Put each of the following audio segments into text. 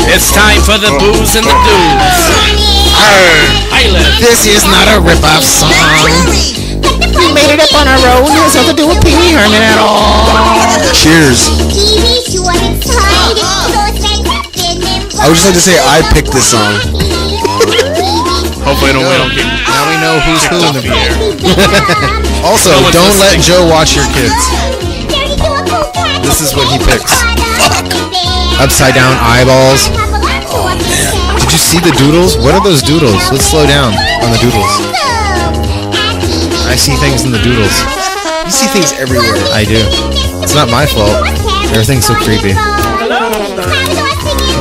It's time for the booze and the dudes. This is not a rip-off song. We made it up on our own. It has nothing to do with Pee Wee Herman at all. Cheers. I would just like to say I picked this song. Hopefully we don't get Now we know who's who in the beer. Also, No one's don't let listening. Joe watch your kids. This is what he picks. Upside down eyeballs. Did you see the doodles? What are those doodles? Let's slow down on the doodles. I see things in the doodles. You see things everywhere. I do. It's not my fault. Everything's so creepy.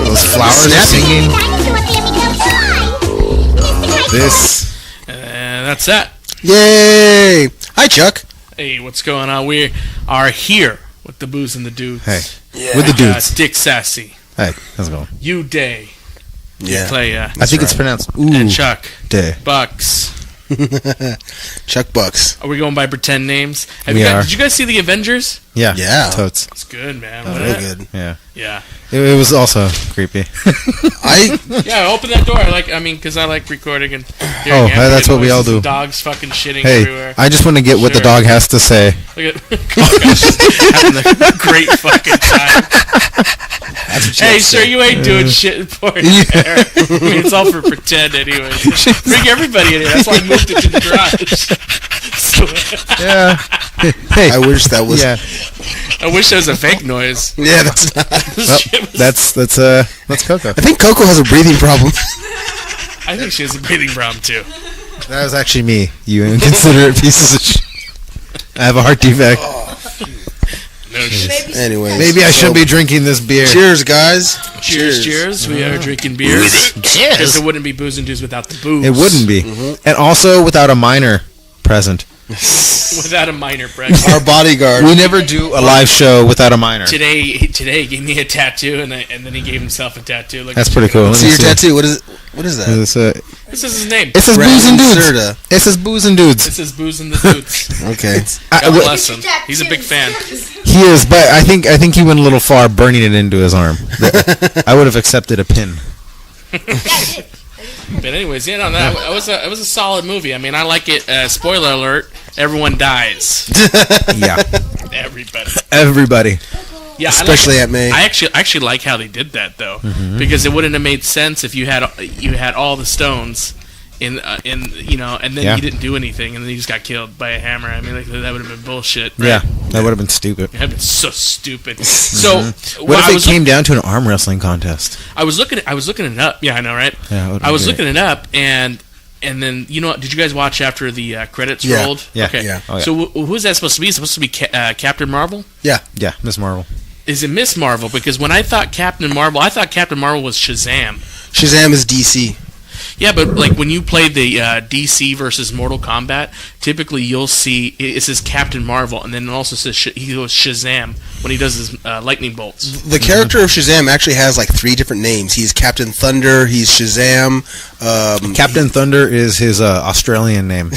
Those flowers are singing. This. That's that. Yay! Hi, Chuck. Hey, what's going on? We are here with the booze and the dudes. Hey. With the dudes. Dick Sassy, Hey, how's it going? you Day, Yeah. play I think it's pronounced and Chuck Day. Bucks. Chuck Bucks. Are we going by pretend names? We are. Did you guys see the Avengers? Yeah. Yeah. Totes. It's good, man. Real good. Yeah. Yeah. It was also creepy. Yeah, open that door. Because I like recording and hearing Oh, ambient that's what we all noises do. and dogs fucking shitting Hey, everywhere. I just want to get what the Sure. dog has to say. Look at Kaka's just having a great fucking time. Hey, sir, you ain't doing shit important there. I mean, it's all for pretend anyway. Bring everybody in here. That's why I moved it to the garage. So, Yeah. Hey. I wish that was. Yeah. I wish there was a fake noise. Yeah, that's not. Well, that's Coco. I think Coco has a breathing problem. I think she has a breathing problem too. That was actually me. You inconsiderate pieces of shit. I have a heart defect. No shit. Anyway, Maybe I shouldn't be drinking this beer. Cheers, guys. Cheers. We are drinking beers. Because it wouldn't be booze and dudes without the booze. It wouldn't be. And also without a minor present. Without a minor pregnant. Our bodyguard. We never do a live show without a minor. Today he gave me a tattoo, and then he gave himself a tattoo. Look, That's pretty cool. Let See me your tattoo. What is it? What is that? This This is his name. it says booze and dudes. Serta. It says booze and dudes. This is booze and the dudes. Okay. God bless him. He's a big fan. He is, but I think he went a little far burning it into his arm. I would have accepted a pin. But anyways, it was a solid movie. I mean, I like it. Spoiler alert: everyone dies. Yeah. Everybody. Everybody. Yeah, Especially at May. I actually like how they did that though, because it wouldn't have made sense if you had all the stones and then Yeah. you didn't do anything and then you just got killed by a hammer. I mean, that would have been bullshit. Right? Yeah. That would have been stupid. It would have been so stupid. So What if it came down to an arm wrestling contest? I was looking it up. Yeah, I know, right? Yeah, it would I be was great. looking it up, and then did you guys watch after the credits Yeah. rolled? Yeah. Okay. Yeah. Oh, yeah. So who's that supposed to be? Is it supposed to be Captain Marvel? Yeah, Miss Marvel. Is it Miss Marvel? Because when I thought Captain Marvel was Shazam. Shazam is DC. Yeah, but like when you play the DC versus Mortal Kombat, typically you'll see it says Captain Marvel, and then it also says he goes Shazam when he does his lightning bolts. The character of Shazam actually has like 3 different names. He's Captain Thunder. He's Shazam. Captain Thunder is his Australian name.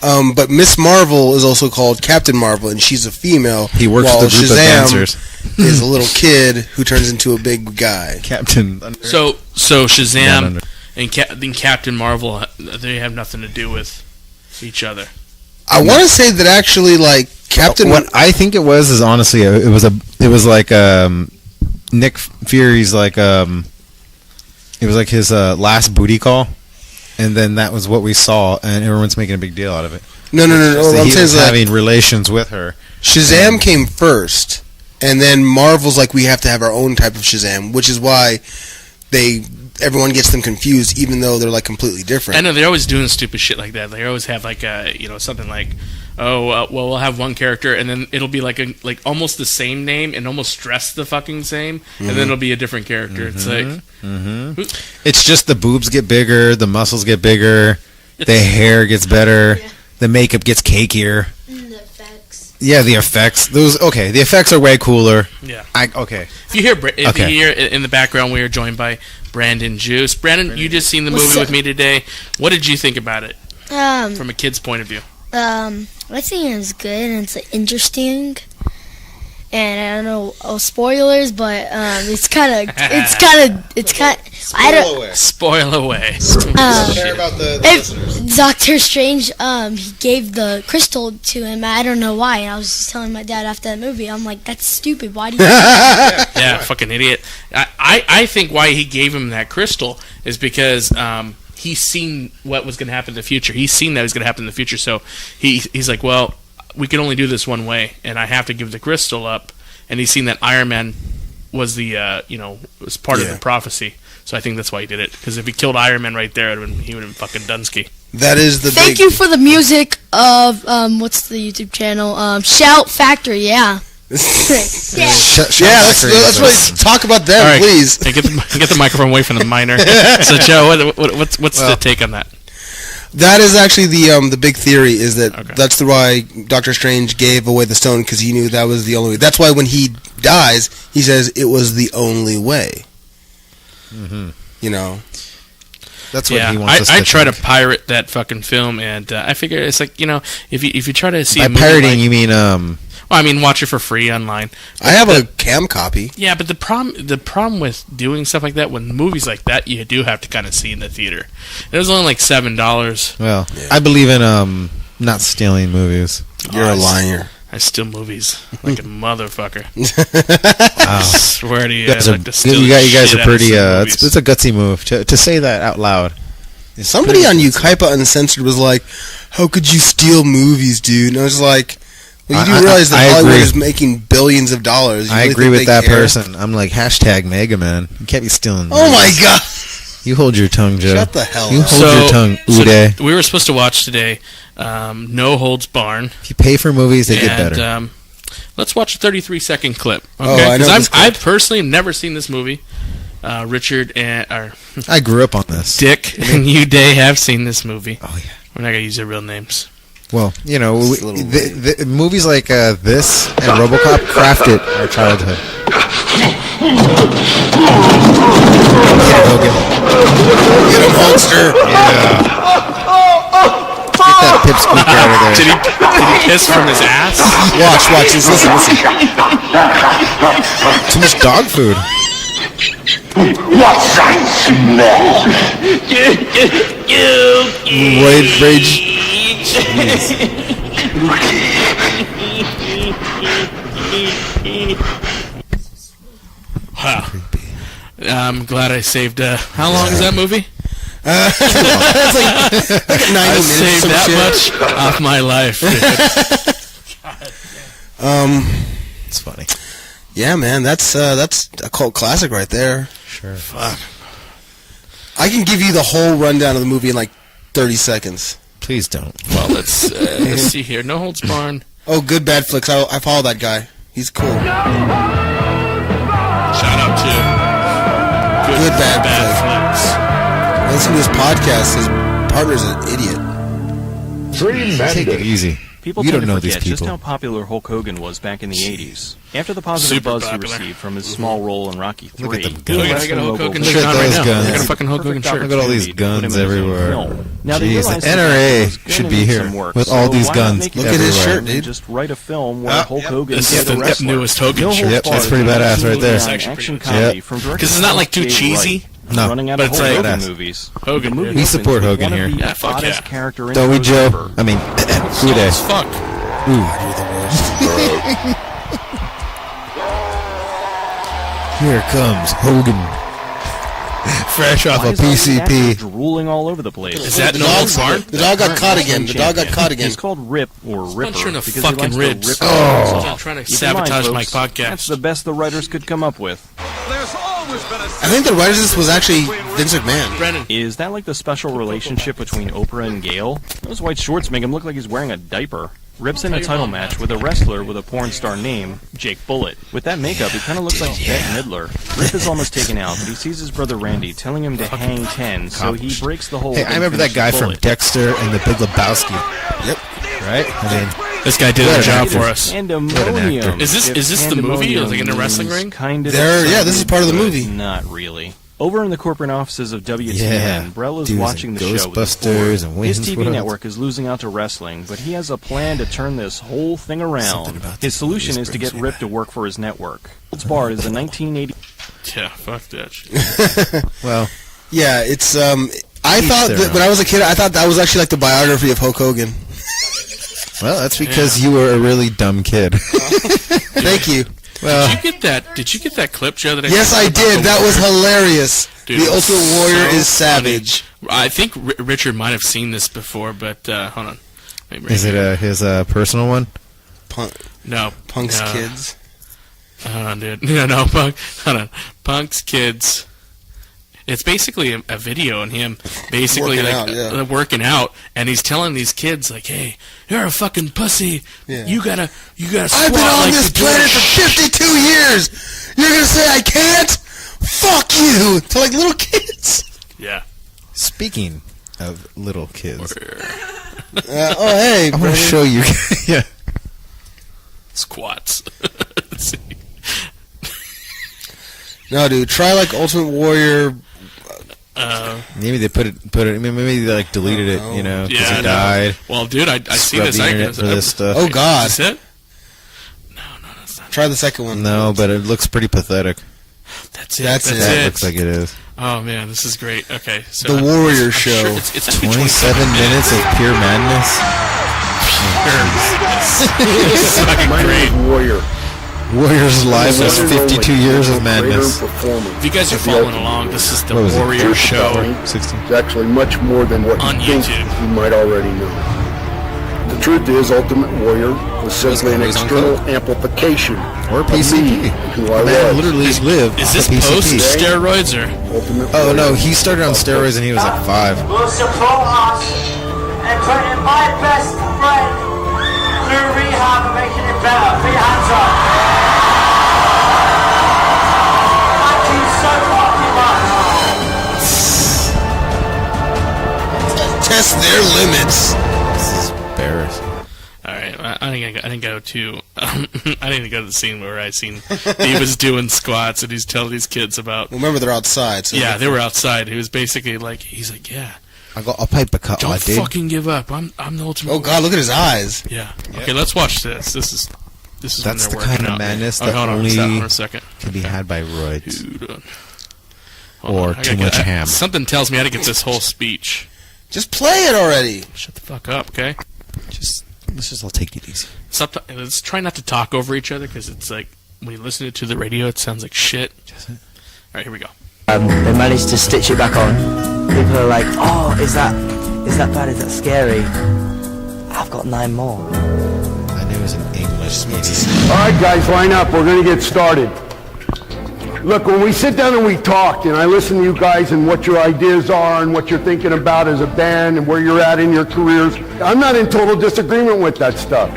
But Miss Marvel is also called Captain Marvel, and she's a female. He works while with a group of Shazam dancers. is a little kid who turns into a big guy. Captain Thunder. So Down Shazam under. and Captain Marvel, they have nothing to do with each other. I want to say that actually, like Captain. What I think it was is honestly it was like Nick Fury's like it was like his last booty call, and then that was what we saw, and everyone's making a big deal out of it. No. So What I'm he saying was is that having relations with her. Shazam came first, and then Marvel's like, we have to have our own type of Shazam, which is why everyone gets them confused, even though they're like completely different. I know they're always doing stupid shit like that. They always have like something like, well, we'll have one character and then it'll be like almost the same name and almost dressed the fucking same, and then it'll be a different character. It's like, It's just the boobs get bigger, the muscles get bigger, the hair gets better, the makeup gets cakier. The effects. Yeah, the effects. The effects are way cooler. yeah. Okay. If you hear in the background, we are joined by Brandon Juice. Brandon, you just seen the What's movie up? with me today. What did you think about it from a kid's point of view? I think it's good and it's interesting. and I don't know spoilers, but it's kind of I don't. Spoil away. Care about the listeners. Doctor Strange, he gave the crystal to him. I don't know why. And I was just telling my dad after that movie, I'm like, that's stupid. Why do you? Yeah, fucking idiot. I think why he gave him that crystal is because he's seen what was going to happen in the future. He's seen that was going to happen in the future, so he's like, well, we can only do this one way, and I have to give the crystal up. And he's seen that Iron Man was the was part of the prophecy. So I think that's why he did it. Because if he killed Iron Man right there, he would have been fucking Dunsky. That is the Thank you for the music of what's the YouTube channel? Shout Factory. Yeah. let's talk about them, right. please. Hey, get the microphone away from the minor. So Joe, what's the take on that? That is actually the big theory, is that that's why Doctor Strange gave away the stone, because he knew that was the only way. That's why when he dies, he says it was the only way. Mm-hmm. You know, that's what he wants us to I try think. to pirate that fucking film, and I figure it's like, if you try to see By a movie pirating, you mean watch it for free online. I have a cam copy. Yeah, but the problem with doing stuff like that, when movies like that, you do have to kind of see in the theater. It was only like $7. Well, I believe in not stealing movies. You're a liar. I steal movies like a motherfucker. Wow. I swear to you, You guys I like to steal you guys shit are out of pretty. some movies. It's a gutsy move to say that out loud. It's Somebody pretty on gutsy. Ukaipa Uncensored was like, "How could you steal movies, dude?" And I was like, "Well, you do I realize that I Hollywood agree. is making billions of dollars." You I really agree think with they that care? person. I'm like Mega Man. You can't be stealing. Oh my movies. god! You hold your tongue, Joe. Shut the hell You up. hold your tongue, Uday. We were supposed to watch today No Holds Barn. If you pay for movies, they get better. And let's watch a 33-second clip. Oh, Okay? I know this clip. I've personally never seen this movie. Richard and I grew up on this. Dick and you, Day, have seen this movie. Oh yeah. We're not gonna use their real names. Well, It's a little the movies like this and RoboCop crafted our childhood. Get him, Hulkster! Get that pipsqueak out of there. Did he piss from his ass? Watch, this. Listen. Too much dog food. What's that smell? Wow. I'm glad I saved. How long is that movie? It's like 90 I minutes. saved some that shit. much off my life. It's funny. Yeah, man, that's a cult classic right there. Sure. Fuck. I can give you the whole rundown of the movie in like 30 seconds. Please don't. Well, let's see here. No Holds Barn. Oh, Good Bad Flicks. I follow that guy. He's cool. Shout out to Good Bad Flicks. Listen to his podcast. His partner's an idiot. Take it easy. People You tend don't to know these forget just people. how popular Hulk Hogan was back in the 80s. After the positive Super buzz popular. he received from his small role in Rocky III, Look at them he guns. Look, I wrestled got a Hulk over Hogan Look shirt at on right those now. guns. I got a fucking Hulk Hogan Perfect shirt. Look at all these opportunity to put him guns in his own everywhere. film. Now, they Jeez, realized the that NRA was gonna should be need here some work, with so all these why not guns make it Look at his everywhere. shirt, and dude. just write a film where Hulk Hogan This is is the the wrestler. newest Hogan No shirt. Holds Yep, that's Barred pretty is a badass right there. action Yep. comedy from director Because it's not like too Jay cheesy. Wright. No, Running out but of it's Hulk like- Hogan badass. movies. Hogan, The movie dude. We opens support with Hogan one here. of the Yeah, fuck hottest yeah. character Don't we, intros Joe? ever. I mean, Slow Uday. as fuck. Here comes Hogan. Fresh off Why a is all the actors PCP. drooling all over the place? Is that The No Holds dog- Barn? The dog got caught Current again. The dog got champion. caught again. He's called Rip or Ripper punch her in the because fucking he likes ribs. to rip Oh. off. I'm trying to Keep in mind, sabotage my folks, podcast. That's the best the writers could come up with. I think the writer of this was actually Vince McMahon. Brennan. Is that like the special relationship between Oprah and Gail? Those white shorts make him look like he's wearing a diaper. Rip's in a title match with a wrestler with a porn star name, Jake Bullet. With that makeup, he kind of looks like Bette Midler. Rip is almost taken out, but he sees his brother Randy telling him to hang 10, so he breaks the hold. Hey, I and remember that finishes guy from Bullet. Dexter and the Big Lebowski. Yep. Right? I mean, This guy did What a an job actor. for us. Pandemonium. actor. Is this the movie? Like in a wrestling ring? Kind of Yeah, this is part of the movie. Not really. Over in the corporate offices of WTN, Yeah, Brell is dudes watching and the show with Ghostbusters his and board. His Wayne's TV World. network is losing out to wrestling, but he has a plan to turn this whole thing Something around. about His these solution movies is to get brings me Rip to work for his network. Gold's Bar is a 1980... Yeah, fuck that shit. Well, Yeah, it's I Each thought their that own. when I was a kid, I thought that was actually like the biography of Hulk Hogan. well, that's because you were a really dumb kid. Thank you. Well, Did you get that clip, Joe? That Yes, I about did. the That was Warrior? hilarious. Dude, The it was Ultimate Warrior so is savage. funny. I think Richard might have seen this before, but hold on. Maybe is it his personal one? No. Punk's no. kids. Hold on, dude. No, Punk. Hold on. Punk's kids. It's basically a video on him basically working out, and he's telling these kids like, "Hey, you're a fucking pussy. Yeah. You gotta squat I've been on like this the planet George." for 52 years. You're gonna say I can't? Fuck you! To like little kids. Yeah. Speaking of little kids, Oh hey, I want brother. to show you. Yeah. Squats. Let's see. No, dude. Try like Ultimate Warrior. Maybe they put it. Maybe they like deleted it. You know, because Yeah, he no. died. Well, dude, I see Scrub this. the internet for this stuff. Oh God. Is this it? No, that's not. Try the second one. No, but it looks pretty pathetic. That's it. That's That's it. That it. looks like it is. Oh man, this is great. Okay, so The Warrior I'm Show. Sure it's gonna be 27 minutes of pure madness. It's fucking great. Warrior. Warriors Live was 52 years of madness. If you guys are following along, this is the What was it? Warrior Show 16. It's actually much more than what on you think YouTube. you might already know. The truth is, Ultimate Warrior was simply an external amplification Or of me, PCP. who The I man was. literally lived Is off this of PCP. post steroids or? Ultimate Oh no, Warrior. he started on steroids and he was like 5. will support us and putting my best friend through rehab and making it better. Put your hands up. Thank you so fucking much. Test their limits. This is embarrassing. All right, I didn't go to I didn't go to the scene where I seen he was doing squats and he's telling these kids about. Remember, they're outside. So Yeah, they were outside. He was basically like, he's like, yeah, I'll pipe a cut. don't I did. fucking give up. I'm the ultimate. Oh God, look at his eyes. Yeah. Okay, let's watch this. This is when That's they're the working kind of out. madness Oh, that hold on, only stop for a second. can be had by roids. Dude, Or I too gotta much get- ham. Something tells me how to get this whole speech. Just play it already. Shut the fuck up, okay? Let's just all take it easy. Stop. Let's try not to talk over each other because it's like when you listen to the radio, it sounds like shit. All right, here we go. They managed to stitch it back on. People are like, oh, is that bad? Is that scary? I've got 9 more. I knew it was an English speech. All right, guys, line up. We're going to get started. Look, when we sit down and we talk, and I listen to you guys and what your ideas are and what you're thinking about as a band and where you're at in your careers, I'm not in total disagreement with that stuff.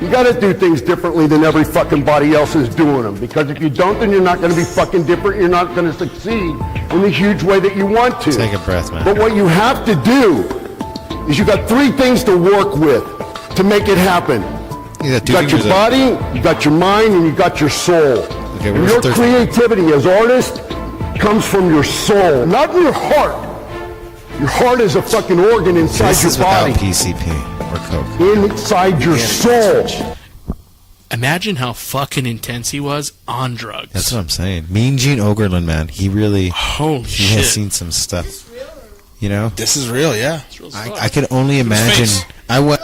You got to do things differently than every fucking body else is doing them. Because if you don't, then you're not going to be fucking different. You're not going to succeed in the huge way that you want to. Take a breath, man. But what you have to do is you got 3 things to work with to make it happen. You got 2 You got your fingers up. body, you got your mind, and you got your soul. Okay, And where's your the third creativity as artists comes from your soul, not your heart. Your heart is a fucking organ inside This your is without body, PCP or coke. inside your soul. Imagine how fucking intense he was on drugs. That's what I'm saying. Mean Gene Okerlund, man. He really Holy he shit. has seen some stuff. You know, This is real, yeah. I could only imagine. face. I would.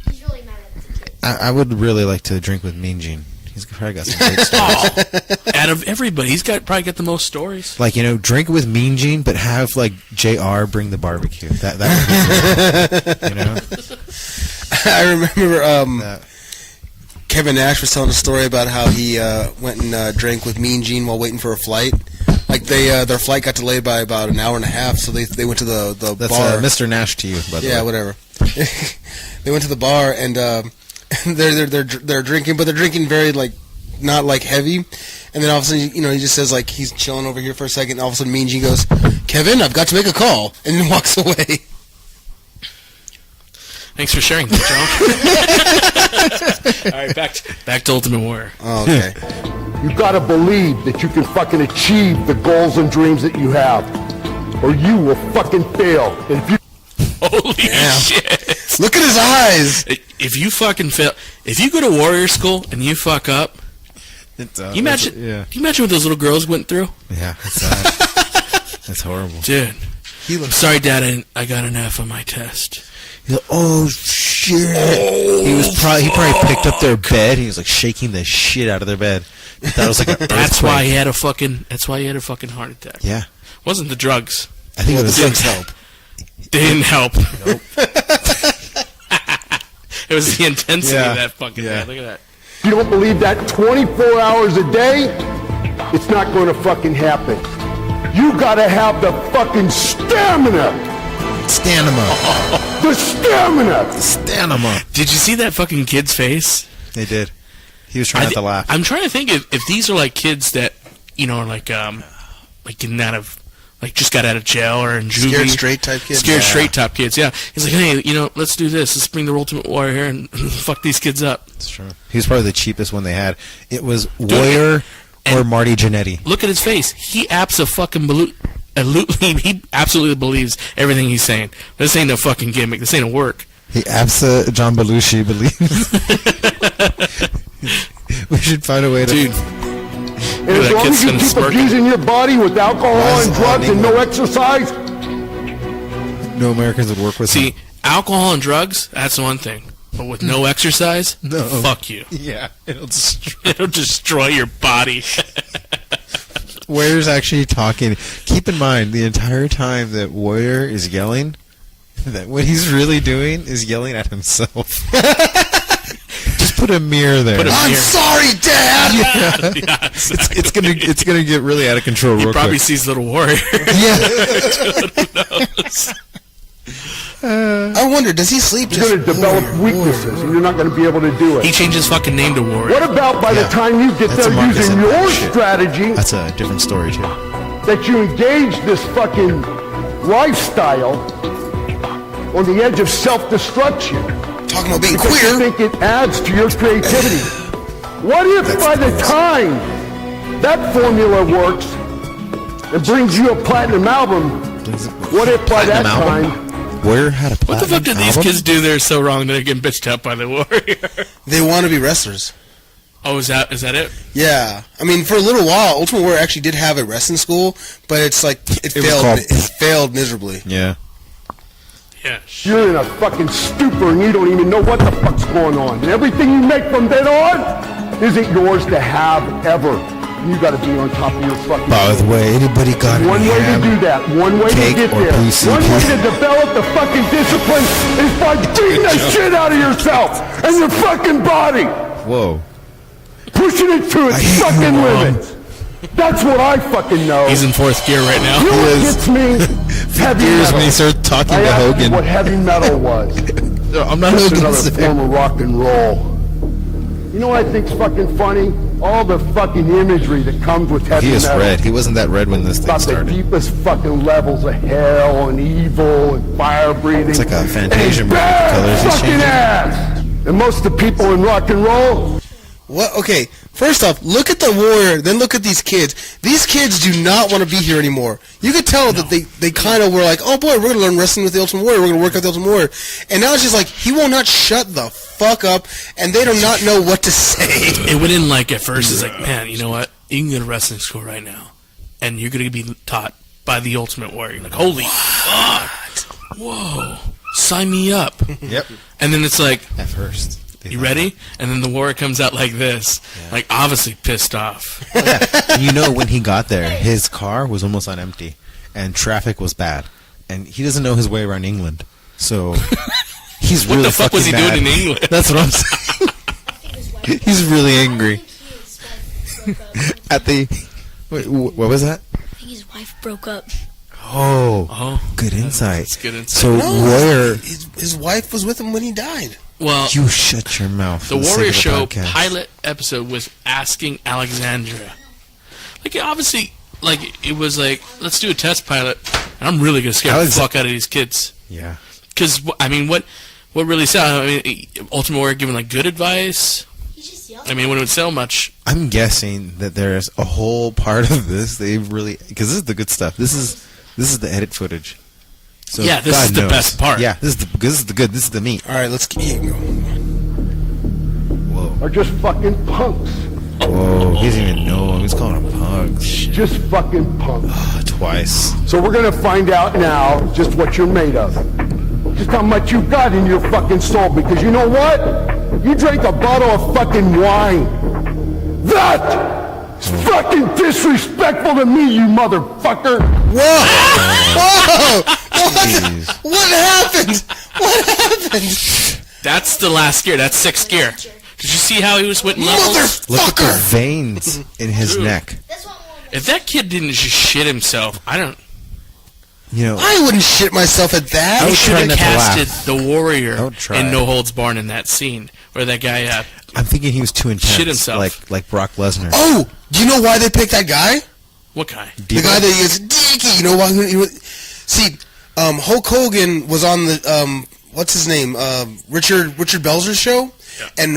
He's really mad at the kids. I would really like to drink with Mean Gene. He's probably got some great stories. Out of everybody, he's probably got the most stories. Like, you know, drink with Mean Gene, but have like JR bring the barbecue. That would be cool. You know. I remember That- Kevin Nash was telling a story about how he went and drank with Mean Gene while waiting for a flight. Like their flight got delayed by about an hour and a half, so they went to the That's bar. Mr. Nash to you, by the way. Yeah, whatever. They went to the bar and they're drinking, but they're drinking very like not like heavy. And then all of a sudden, you know, he just says like he's chilling over here for a second. And all of a sudden, Mean Gene goes, "Kevin, I've got to make a call," and then walks away. Thanks for sharing that, Joe. All right, back to Ultimate Warrior. Oh, okay. You gotta believe that you can fucking achieve the goals and dreams that you have, or you will fucking fail. And if you Holy shit! Look at his eyes. If you fucking fail, if you go to warrior school and you fuck up, you imagine. Yeah. Can you imagine what those little girls went through? Yeah, it's sad. That's horrible. Dude, I'm sorry, Dad. I got an F on my test. He's like, oh shit! He probably picked up their bed. He was like shaking the shit out of their bed. That was like an That's why he had a fucking. That's why he had a fucking heart attack. Yeah, wasn't the drugs? I think it was the drugs help. They didn't help. Nope. It was the intensity of that fucking thing. Look at that. If you don't believe that 24 hours a day, it's not going to fucking happen. You gotta have the fucking stamina. The stamina. Did you see that fucking kid's face? They did. He was trying not to laugh. I'm trying to think if these are like kids that, you know, are like getting out of, like just got out of jail or in juvie. Scared straight type kids. Scared straight type kids, yeah. He's like, hey, you know, let's do this. Let's bring the Ultimate Warrior here and fuck these kids up. That's true. He was probably the cheapest one they had. It was Warrior or Marty Jannetty. Look at his face. He absolutely believes everything he's saying. This ain't no fucking gimmick. This ain't a work. He John Belushi believes. We should find a way to... And Dude. as long as you keep abusing your body with alcohol and drugs and no exercise, no Americans would work with him. See, alcohol and drugs, that's one thing. But with no exercise, fuck you. Yeah, it'll destroy your body. Warrior's actually talking. Keep in mind, the entire time that Warrior is yelling, that what he's really doing is yelling at himself. Just put a mirror there. I'm sorry, Dad. Yeah. Exactly. It's gonna get really out of control. He real probably quick. sees Little Warrior. Yeah. Who knows? I wonder, does he sleep? you're going to develop weaknesses, and you're not going to be able to do it. He changed his fucking name to Warrior. What about by the time you get That's a there Marcus using and your shit. strategy, That's a different story too. that you engage this fucking lifestyle on the edge of self-destruction? Talking about being Because you queer. think it adds to your creativity. What if by the time that formula works and brings you a platinum album, what if by that time... Warrior had a What the fuck did these kids do there so wrong that they're getting bitched up by the Warrior? They want to be wrestlers. Oh, is that it? Yeah, I mean, for a little while, Ultimate Warrior actually did have a wrestling school, but it's like it failed miserably. Yeah. Yeah. You're in a fucking stupor and you don't even know what the fuck's going on. And everything you make from then on isn't yours to have ever. You gotta be on top of your fucking... By the way, anybody got One way to do that, one way to cake get or there, PCP? one way to develop the fucking discipline is by beating the shit out of yourself and your fucking body. Whoa. Pushing it to its fucking limits. That's what I fucking know. He's in fourth gear right now. You know what gets me? Heavy Years metal. when he started talking I to asked Hogan. you what heavy metal was. I'm not Just Hogan. another form of rock and roll. You know what I think's fucking funny? All the fucking imagery that comes with heavy He is metal. red. He wasn't that red when this thing About the started. deepest fucking levels of hell and evil and fire breathing. It's like a and Fantasia movie. The bad colors he's fucking changing. ass. And most of the people in rock and roll, What? Okay, first off, look at the Warrior, then look at these kids. These kids do not want to be here anymore. You could tell that they kind of were like, oh boy, we're going to learn wrestling with the Ultimate Warrior, we're going to work out the Ultimate Warrior. And now it's just like, he will not shut the fuck up, and they do not know what to say. It went in like at first, it's like, man, you know what? You can go to wrestling school right now, and you're going to be taught by the Ultimate Warrior. You're like, holy fuck. Whoa. Sign me up. Yep. And then it's like, At first. you ready? And then the Warrior comes out like this. Like, obviously pissed off. You know, when he got there, his car was almost on empty, and traffic was bad, and he doesn't know his way around England. So he's What really the fuck was he fucking doing mad. in England? That's what I'm saying. He's really angry. At the wait, what was that? I think his wife broke up. Oh, good insight. That's good insight. So Warrior, His wife was with him when he died. Well, you shut your mouth. the for sake Warrior of the Show podcast. pilot episode was asking Alexandria. Like, obviously, like, it was like, let's do a test pilot, and I'm really going to scare the fuck out of these kids. Yeah. Because, I mean, what really sad? I mean, Ultimate Warrior giving, like, good advice? I mean, it wouldn't sell much. I'm guessing that there's a whole part of this they really, because this is the good stuff. This is the edit footage. So Yeah, this is the best part. Yeah, this is the good. This is the meat. All right, let's keep going. Are just fucking punks. Whoa, he doesn't even know him. He's calling them pugs. Just fucking punks. Twice. So we're gonna find out now just what you're made of. Just how much you got in your fucking soul. Because you know what? You drank a bottle of fucking wine. That's fucking disrespectful to me, you motherfucker. Whoa! Whoa! Jeez. What happened? What happened? That's the last gear. That's 6th gear. Did you see how he was with levels? Look at the Motherfucker! veins in his Dude. neck. If that kid didn't just shit himself, I don't. You know, I wouldn't shit myself at that. I They would should try have not to casted laugh. the warrior I would try. in No Holds Barred in that scene where that guy. I'm thinking he was too intense. Shit himself. Like Brock Lesnar. Oh, do you know why they picked that guy? What guy? The guy that is Dicky. You know why? See, Hulk Hogan was on the what's his name? Richard Belzer's show, and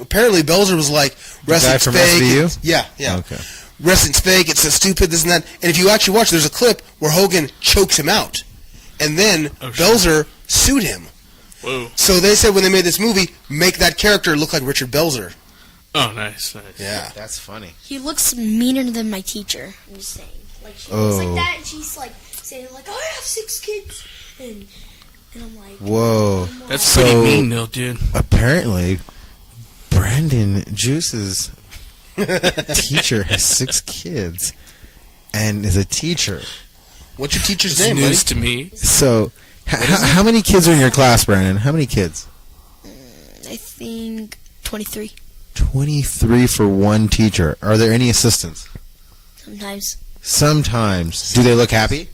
apparently Belzer was like wrestling's from fake. SVU? Yeah. Okay. Wrestling's fake. It's so stupid. This and that. And if you actually watch, there's a clip where Hogan chokes him out, and then Belzer sued him. Whoa. So they said when they made this movie, make that character look like Richard Belzer. Oh, nice. Yeah. That's funny. He looks meaner than my teacher. I'm just saying. Like she looks like that, and she's like saying like, "I have 6 kids," and I'm like, Whoa. That's So- pretty mean, though, dude. Apparently, Brandon Juice's teacher has 6 kids and is a teacher. What's your teacher's It's name, news buddy? to me. So, how many kids are in your class, Brandon? How many kids? I think 23 23 for one teacher. Are there any assistants? sometimes. Sometimes. Do they look happy?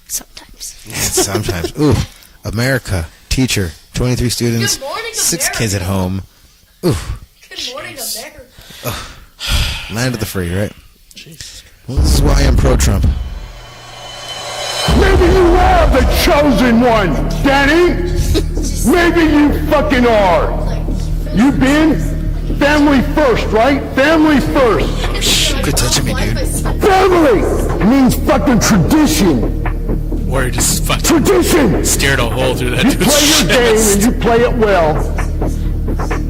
Sometimes. Sometimes. Ooh, America, teacher, 23 students, Good morning, 6 kids at home. Ooh, Good morning, America. land of the free, right? Well, this is why I'm pro-Trump. Maybe you are the chosen one, Danny. Maybe you fucking are. You been family first, right? Family first. Quit touching me, dude. Family means fucking tradition. Warrior just fucking Tradition. stared a hole through that You dude's play your game and chest. you play it well.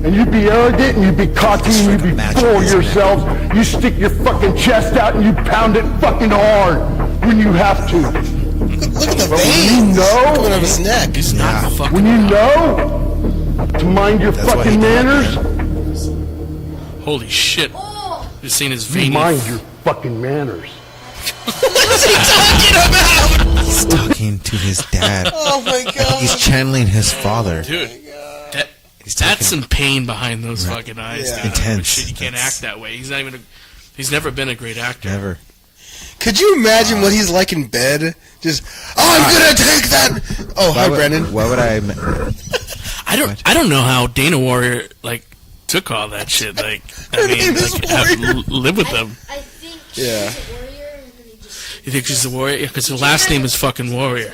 And you be arrogant and you be cocky and you be full of yourself. You stick your fucking chest out and you pound it fucking hard when you have to. Look at the But when veins you know, coming out of his neck. He's not fucking. when you know to mind your That's why he fucking died, manners, Holy shit. Just seen his you veiny. mind your fucking manners. He's talking to his dad. Oh my god. He's channeling his father. Dude, that, He's that's talking some pain behind those fucking eyes. Yeah. Dude. Intense. Shit, you can't That's- act that way. He's not even. He's never been a great actor. Never. Could you imagine what he's like in bed? Just, I'm gonna take that. Oh, hi, Brendan. Why would I? I don't know how Dana Warrior like took all that shit. Like, I mean, name is like, Warrior. live with them. I think Yeah. she's a warrior, and then he just You think she's a warrior? Because her last name is fucking Warrior.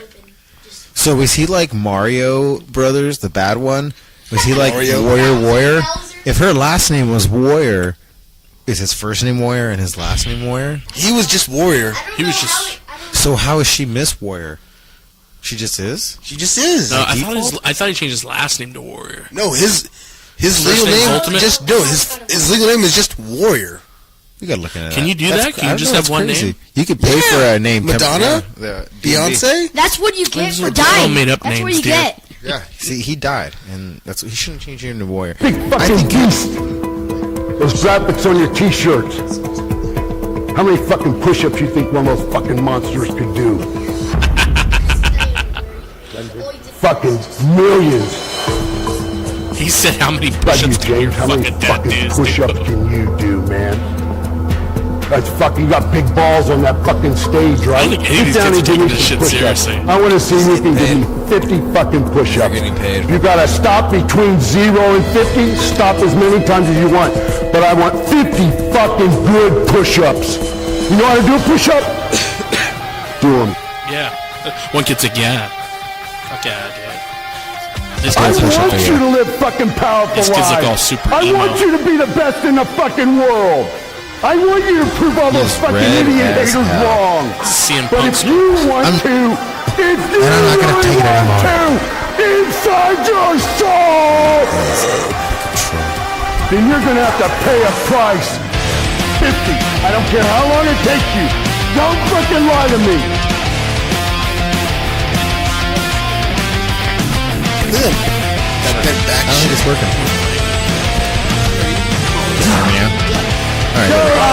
So was he like Mario Brothers, the bad one? Was he like Mario. Warrior? If her last name was Warrior, is his first name Warrior and his last name Warrior? He was just Warrior. He was just. So how is she Miss Warrior? She just is? She just is. No, I thought he changed his last name to Warrior. No, his First legal name's name Ultimate? just no. His legal name is just Warrior. You gotta look into that. Can you do That's- that? Can you I don't just know, have that's one crazy. name? You could pay for a name. Madonna? The D&D. Beyonce. That's what you get Those for are all dying. made up That's what names, you dude. get. Yeah. See, he died, and that's he shouldn't change your name to Warrior. Big fucking beast. Those graphics on your t-shirts. How many fucking push-ups you think one of those fucking monsters could do? Fucking millions. He said, "How many Like push-ups you, can your James, how many fucking dad fucking do?" push-ups can you do, man? That's fucking, you got big balls on that fucking stage, right? I think any of these Sit down kids and are give me taking this some shit push-ups. seriously. I want to see if you can give me 50 fucking push-ups. getting paid. You gotta stop between 0 and 50, stop as many times as you want. But I want 50 fucking good push-ups. You know how to do a push-up? Do them. Yeah. One kid said, "Yeah." Fuck yeah, dude. This I guy's want you to live fucking powerful These kids look all lives. super I emo. want you to be the best in the fucking world. I want you to prove all those He's fucking red idiot as haters hell. wrong. CM But Punk's if you want to, if you I'm not gonna really take it want anymore. to, inside your soul, then you're gonna have to pay a price. 50. I don't care how long it takes you. Don't fucking lie to me. Look at him. That bent back I don't think shit. it's working. Just hear me out. All right, there we go.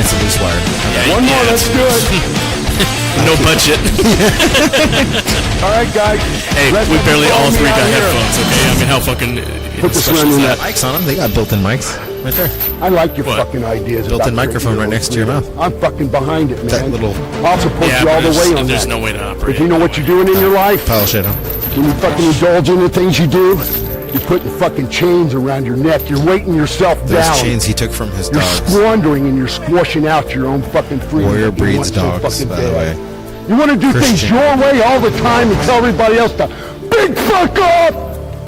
It's a loose wire. Okay. One more, let's do it. No budget. All right, guys. Hey, Let's we barely follow all me three out got here. headphones, okay? I mean, how fucking Put this special around is your that? neck. Mics on them. They got built-in mics right there. I like your What? fucking ideas. Built-in about microphone right next to your mouth. I'm fucking behind it, man. That little I'll support Yeah, you all but the way on there's that. no way to operate. If you know what you're doing in your life, pile of shit, huh? when you fucking indulge in the things you do, you're putting fucking chains around your neck. You're weighting yourself Those down. chains he took from his You're dogs. squandering and you're squashing out your own fucking freedom. Warrior that you breeds want so dogs, fucking by the bad. way. You want to do things Christian. your way all the time and tell everybody else to big fuck up,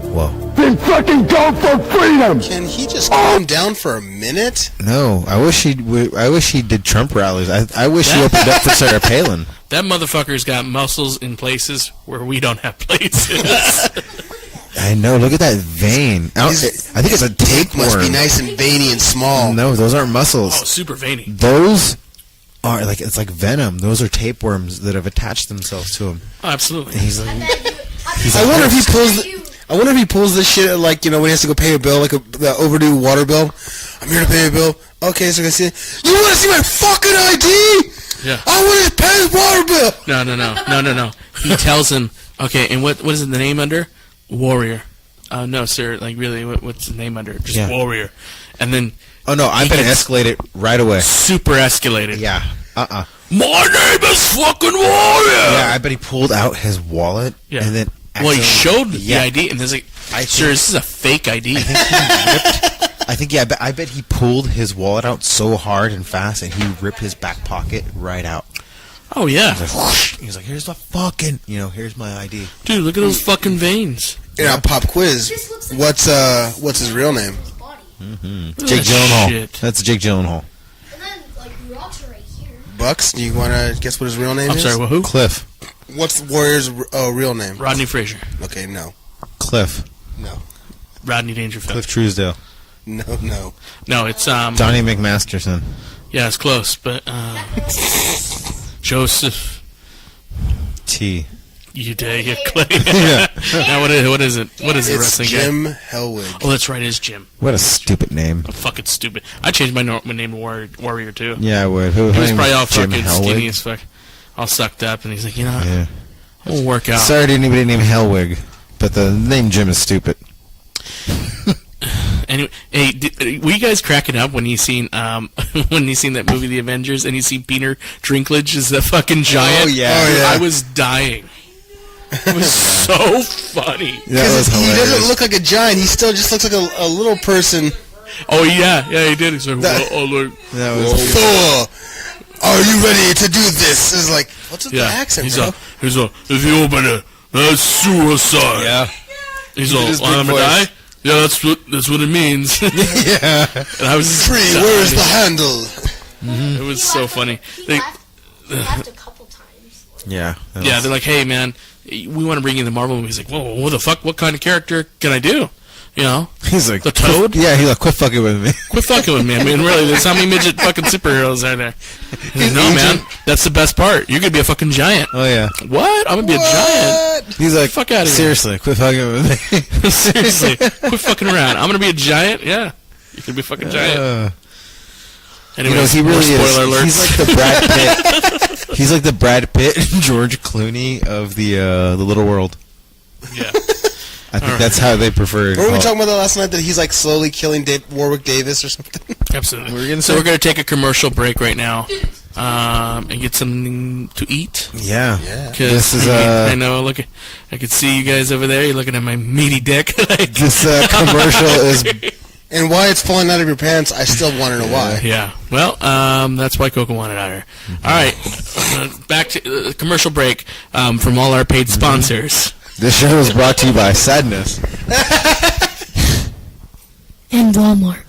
Whoa. then fucking go for freedom. Can he just calm down for a minute? No, I wish he did Trump rallies. I wish he opened up for Sarah Palin. That motherfucker's got muscles in places where we don't have places. I know. Look at that vein. I think it's a tapeworm. Must be nice and veiny and small. No, those aren't Oh, muscles. super veiny. Those are like it's like venom. Those are tapeworms that have attached themselves to him. Oh, absolutely. And he's like, I wonder if he pulls. I wonder if he pulls this shit like, you know, when he has to go pay a bill, like the overdue water bill. I'm here to pay a bill. Okay, so I see it. You want to see my fucking ID? Yeah. I want to pay the water bill. No. He tells him, okay, and what is the name under? Warrior. No, sir. Like, really, what's the name under? Just Yeah. Warrior. And then oh no, I'm gonna gets escalate it right away. super escalated. Yeah. My name is fucking Warrior. Yeah, I bet he pulled out his wallet Yeah. and then. Well, he showed accidentally- the ID, and there's like, sir, this is a fake ID. I bet he pulled his wallet out so hard and fast, and he ripped his back pocket right out. Oh yeah, He's like, whoosh. He's like, here's the fucking, here's my ID. dude, look at those fucking veins. You know, pop quiz. This looks like What's his real name? his body. Look at Jake that Gyllenhaal. shit. That's Jake Gyllenhaal. And then, like, the rocks are right here. Bucks. Do you want to guess what his real name I'm is? sorry, well, who? Cliff. What's the Warrior's real name? Rodney Frazier. Okay, no. Cliff. Rodney Dangerfield. Cliff Truesdale. No. No, it's Donnie McMasterson. yeah, it's close, but Joseph T. Udaya Clay. Yeah. Now what is it? What is the It's wrestling Jim guy? Hellwig. Oh, that's right, it's Jim. What a stupid name. I'm fucking stupid. I changed my name to Warrior too. Yeah, I would. Who, He was name's probably all Jim fucking Hellwig? skinny as fuck, all sucked up, and he's like, Yeah. we'll work out. Sorry to anybody named Hellwig, but the name Jim is stupid. Anyway, hey, were you guys cracking up when you seen that movie The Avengers and you see Peter Dinklage as the fucking giant? Oh, yeah. Oh, yeah. I was dying. It was so funny. That was He hilarious. doesn't look like a giant. He still just looks like a little person. Oh yeah, he did. He's like, oh look, That was Thor, are you ready to do this? It's like, what's with yeah. the accent, He's bro? if you open it, that's suicide. yeah. He's Look at all, his big I'm gonna voice. die. Yeah, that's what it means. Yeah. And I was just Free, dying. where's the handle? It was so funny. They, He laughed a couple times. Yeah. that yeah, was- they're like, hey man, we want to bring you the Marvel movie. He's like, whoa, what the fuck? What kind of character can I do? You know, He's like, the Toad? Yeah, he's like, quit fucking with me. Quit fucking with me. I mean, really, there's how many midget fucking superheroes are there? He's like, no, man, that's the best part. You're gonna be a fucking giant. Oh, yeah. What? I'm gonna be a giant. He's like, Fuck outta here. seriously, quit fucking with me. Seriously, quit fucking around. I'm gonna be a giant. Yeah, you can be a fucking giant. Anyway, he really spoiler is. alerts. He's like the Brad Pitt. He's like the Brad Pitt and George Clooney of the Little World. yeah. I think that's how they prefer. What were we talking about that last night? That he's like slowly killing Warwick Davis or something? Absolutely. We're gonna so say- we're gonna take a commercial break right now, and get something to eat. Yeah. Yeah. This is, I know. Look, I can see you guys over there. You're looking at my meaty dick. Like, This commercial is. And why it's falling out of your pants, I still want to know why. yeah. Well, that's why Coco wanted out here. All right, back to commercial break from all our paid sponsors. This show is brought to you by Sadness. And Walmart.